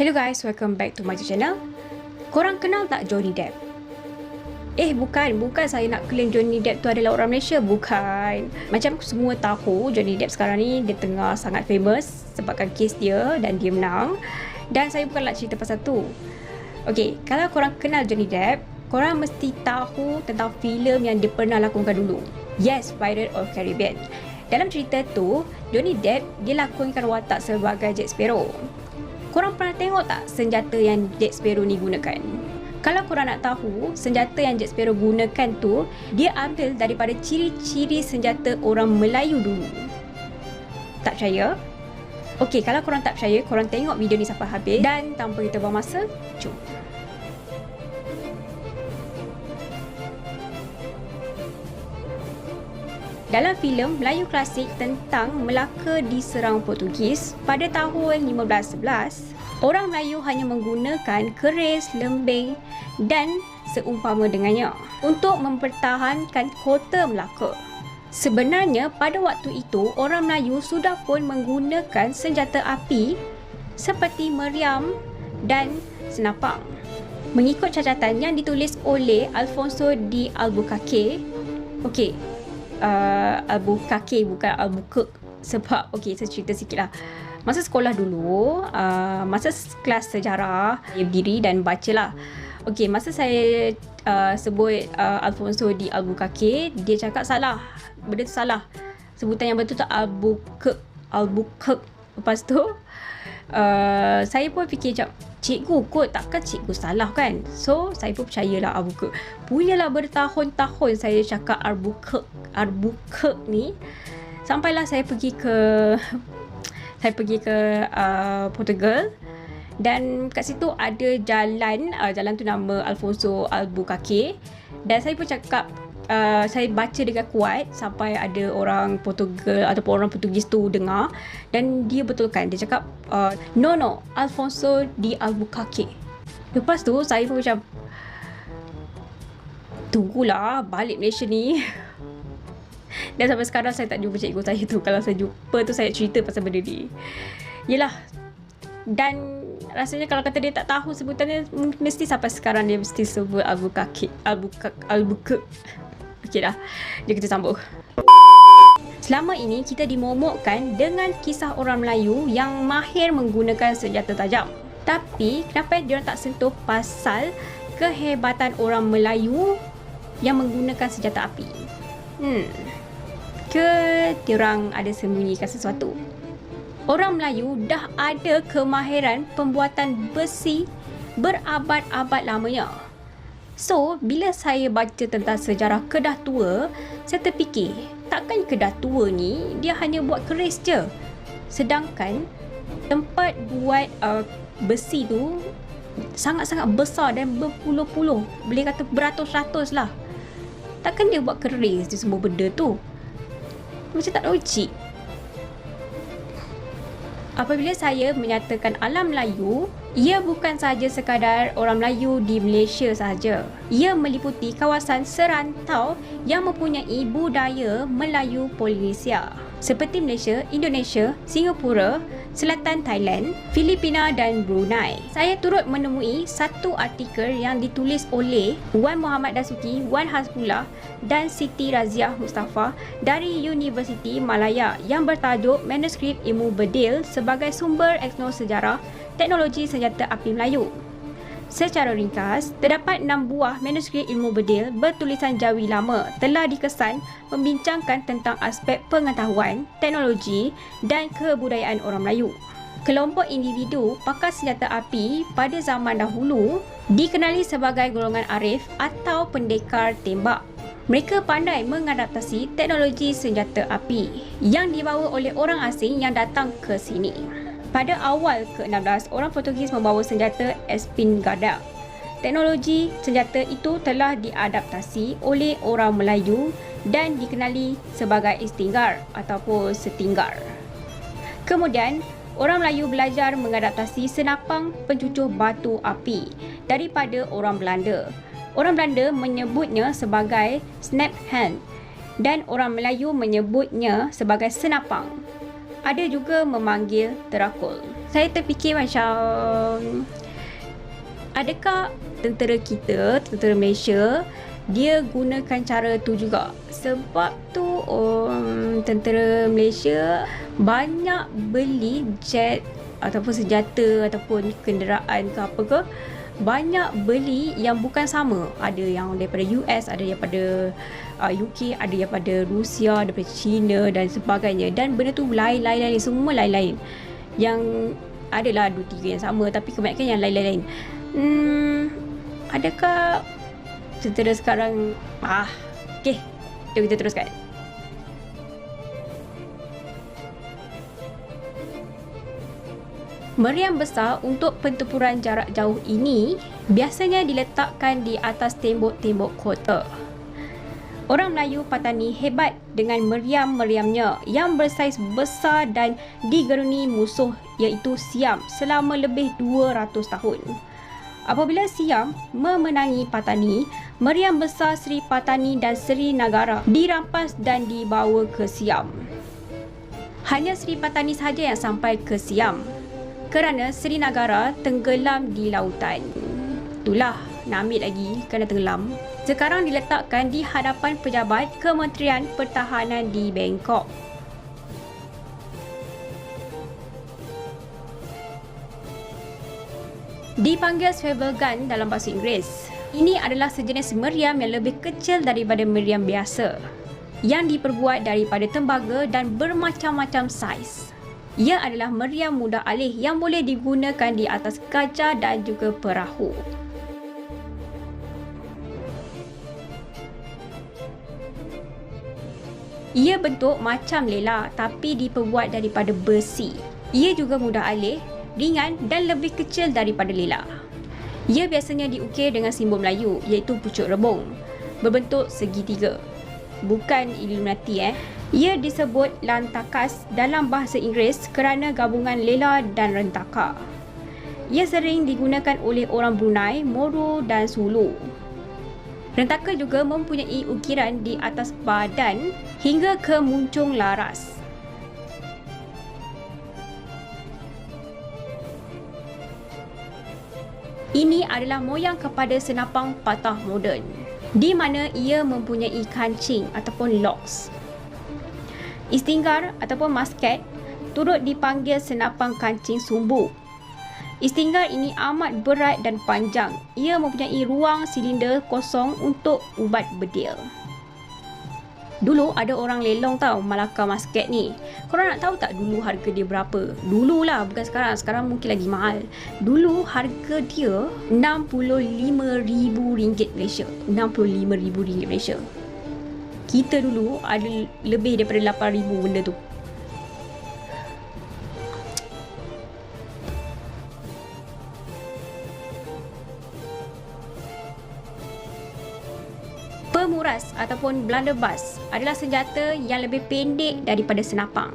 Hello guys, welcome back to my channel. Korang kenal tak Johnny Depp? Bukan saya nak claim Johnny Depp tu adalah orang Malaysia. Bukan. Macam semua tahu Johnny Depp sekarang ni dia tengah sangat famous sebabkan kes dia dan dia menang. Dan saya bukan nak cerita pasal tu. Okay, kalau korang kenal Johnny Depp, korang mesti tahu tentang filem yang dia pernah lakonkan dulu. Yes, Pirates of Caribbean. Dalam cerita tu, Johnny Depp dia lakonkan watak sebagai Jack Sparrow. Korang pernah tengok tak senjata yang Jack Sparrow ni gunakan? Kalau korang nak tahu, senjata yang Jack Sparrow gunakan tu, dia ambil daripada ciri-ciri senjata orang Melayu dulu. Tak percaya? Okey, kalau korang tak percaya, korang tengok video ni sampai habis. Dan tanpa kita buang masa, jom. Dalam filem Melayu klasik tentang Melaka diserang Portugis pada tahun 1511, orang Melayu hanya menggunakan keris, lembing dan seumpama dengannya untuk mempertahankan kota Melaka. Sebenarnya pada waktu itu, orang Melayu sudah pun menggunakan senjata api seperti meriam dan senapang. Mengikut catatan yang ditulis oleh Alfonso de Albuquerque, Albuquerque bukan Albuquerque, sebab saya cerita sikit lah. Masa sekolah dulu, masa kelas sejarah, saya berdiri dan baca lah. Masa saya sebut Alfonso de Albuquerque, dia cakap salah. Benda tu salah. Sebutan yang betul tu Albuquerque. Lepas tu, saya pun fikir macam, cikgu kot, takkan cikgu salah kan? So, saya pun percayalah Albuquerque. Punyalah bertahun-tahun saya cakap Albuquerque ni. Sampailah saya pergi ke Portugal. Dan kat situ ada jalan tu nama Alfonso Albuquerque. Dan saya pun cakap, saya baca dengan kuat sampai ada orang Portugal ataupun orang Portugis tu dengar. Dan dia betulkan, dia cakap no, Alfonso de Albuquerque. Lepas tu saya pun macam, tunggulah balik Malaysia ni. Dan sampai sekarang saya tak jumpa cikgu saya tu. Kalau saya jumpa tu, saya cerita pasal benda ni. Yelah. Dan rasanya kalau kata dia tak tahu sebutannya, mesti sampai sekarang dia mesti sebut Albuquerque. Okey dah. Jom kita sambung. Selama ini kita dimomokkan dengan kisah orang Melayu yang mahir menggunakan senjata tajam. Tapi kenapa dia tak sentuh pasal kehebatan orang Melayu yang menggunakan senjata api? Ke diorang ada sembunyikan sesuatu? Orang Melayu dah ada kemahiran pembuatan besi berabad-abad lamanya. So, bila saya baca tentang sejarah Kedah Tua, saya terfikir, takkan Kedah Tua ni dia hanya buat keris je. Sedangkan tempat buat besi tu sangat-sangat besar dan berpuluh-puluh, boleh kata beratus-ratus lah. Takkan dia buat keris je semua benda tu? Macam tak logik. Apabila saya menyatakan alam Melayu, ia bukan sahaja sekadar orang Melayu di Malaysia sahaja. Ia meliputi kawasan serantau yang mempunyai budaya Melayu Polinesia seperti Malaysia, Indonesia, Singapura, Selatan Thailand, Filipina dan Brunei. Saya turut menemui satu artikel yang ditulis oleh Wan Muhammad Dasuki, Wan Hasbullah dan Siti Raziah Mustafa dari Universiti Malaya yang bertajuk Manuskrip Ilmu Bedil sebagai sumber etnosejarah teknologi senjata api Melayu. Secara ringkas, terdapat 6 buah manuskrip ilmu bedil bertulisan Jawi lama telah dikesan membincangkan tentang aspek pengetahuan, teknologi dan kebudayaan orang Melayu. Kelompok individu pakar senjata api pada zaman dahulu dikenali sebagai golongan arif atau pendekar tembak. Mereka pandai mengadaptasi teknologi senjata api yang dibawa oleh orang asing yang datang ke sini. Pada awal ke-16, orang Portugis membawa senjata espingarda. Teknologi senjata itu telah diadaptasi oleh orang Melayu dan dikenali sebagai istinggar ataupun setinggar. Kemudian, orang Melayu belajar mengadaptasi senapang pencucur batu api daripada orang Belanda. Orang Belanda menyebutnya sebagai snap hand dan orang Melayu menyebutnya sebagai senapang. Ada juga memanggil terakul. saya terfikir macam, adakah tentera kita, tentera Malaysia, dia gunakan cara tu juga? Sebab tu tentera Malaysia banyak beli jet ataupun senjata ataupun kenderaan ke apa ke, banyak beli yang bukan sama. Ada yang daripada US, ada daripada UK, ada daripada Rusia, daripada China dan sebagainya. Dan benda tu lain-lain, semua lain-lain. Yang adalah 2-3 yang sama, tapi kebanyakan yang lain-lain. Adakah tentera sekarang okey, jom kita teruskan. Meriam besar untuk pertempuran jarak jauh ini biasanya diletakkan di atas tembok-tembok kota. Orang Melayu Patani hebat dengan meriam-meriamnya yang bersaiz besar dan digeruni musuh iaitu Siam selama lebih 200 tahun. Apabila Siam memenangi Patani, meriam besar Sri Patani dan Sri Nagara dirampas dan dibawa ke Siam. Hanya Sri Patani sahaja yang sampai ke Siam kerana Sri Nagara tenggelam di lautan. Itulah, nak ambil lagi kerana tenggelam. Sekarang diletakkan di hadapan pejabat Kementerian Pertahanan di Bangkok. Dipanggil swivel gun dalam bahasa Inggeris. Ini adalah sejenis meriam yang lebih kecil daripada meriam biasa, yang diperbuat daripada tembaga dan bermacam-macam saiz. Ia adalah meriam mudah alih yang boleh digunakan di atas gajah dan juga perahu. Ia bentuk macam lela tapi diperbuat daripada besi. Ia juga mudah alih, ringan dan lebih kecil daripada lela. Ia biasanya diukir dengan simbol Melayu iaitu pucuk rebung, berbentuk segitiga. Bukan Illuminati Ia disebut lantakas dalam bahasa Inggeris kerana gabungan lela dan rentaka. Ia sering digunakan oleh orang Brunei, Moro dan Sulu. Rentaka juga mempunyai ukiran di atas badan hingga ke muncung laras. Ini adalah moyang kepada senapang patah moden, di mana ia mempunyai kancing ataupun locks. Istinggar ataupun musket turut dipanggil senapang kancing sumbu. Istinggar ini amat berat dan panjang. Ia mempunyai ruang silinder kosong untuk ubat bedil. Dulu ada orang lelong tau Malacca musket ni. Korang nak tahu tak dulu harga dia berapa? Dululah, bukan sekarang. Sekarang mungkin lagi mahal. Dulu harga dia RM65,000 Malaysia. RM65,000 Malaysia. Kita dulu ada lebih daripada 8,000 benda tu. Pemuras ataupun blunderbuss adalah senjata yang lebih pendek daripada senapang.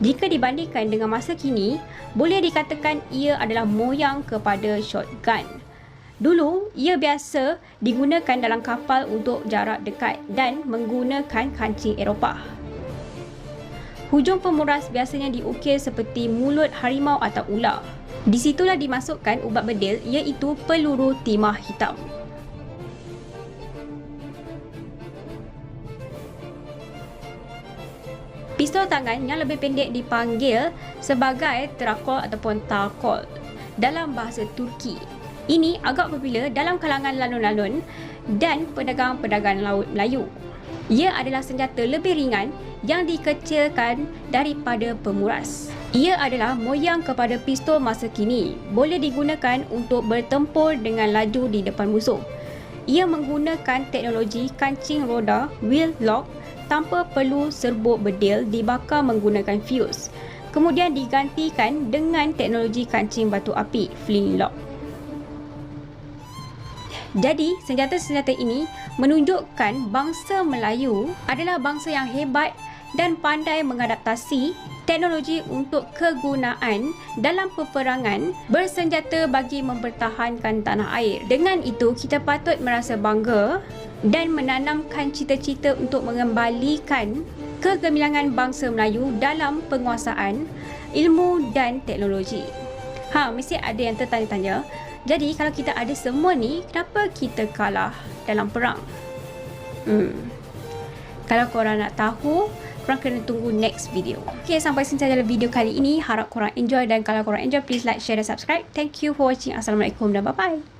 Jika dibandingkan dengan masa kini, boleh dikatakan ia adalah moyang kepada shotgun. Dulu, ia biasa digunakan dalam kapal untuk jarak dekat dan menggunakan kancing Eropah. Hujung pemuras biasanya diukir seperti mulut harimau atau ular. Di situlah dimasukkan ubat bedil iaitu peluru timah hitam. Pistol tangan yang lebih pendek dipanggil sebagai trakol ataupun takol dalam bahasa Turki. Ini agak popular dalam kalangan lalun-lalun dan pedagang-pedagang laut Melayu. Ia adalah senjata lebih ringan yang dikecilkan daripada pemuras. Ia adalah moyang kepada pistol masa kini. Boleh digunakan untuk bertempur dengan laju di depan musuh. Ia menggunakan teknologi kancing roda wheel lock tanpa perlu serbuk bedil dibakar menggunakan fuse. Kemudian digantikan dengan teknologi kancing batu api flintlock. Jadi, senjata-senjata ini menunjukkan bangsa Melayu adalah bangsa yang hebat dan pandai mengadaptasi teknologi untuk kegunaan dalam peperangan bersenjata bagi mempertahankan tanah air. Dengan itu, kita patut merasa bangga dan menanamkan cita-cita untuk mengembalikan kegemilangan bangsa Melayu dalam penguasaan ilmu dan teknologi. Mesti ada yang tertanya-tanya. Jadi kalau kita ada semua ni, kenapa kita kalah dalam perang? Kalau korang nak tahu, korang kena tunggu next video. Okay, sampai sini saja video kali ini. Harap korang enjoy, dan kalau korang enjoy, please like, share dan subscribe. Thank you for watching. Assalamualaikum dan bye-bye.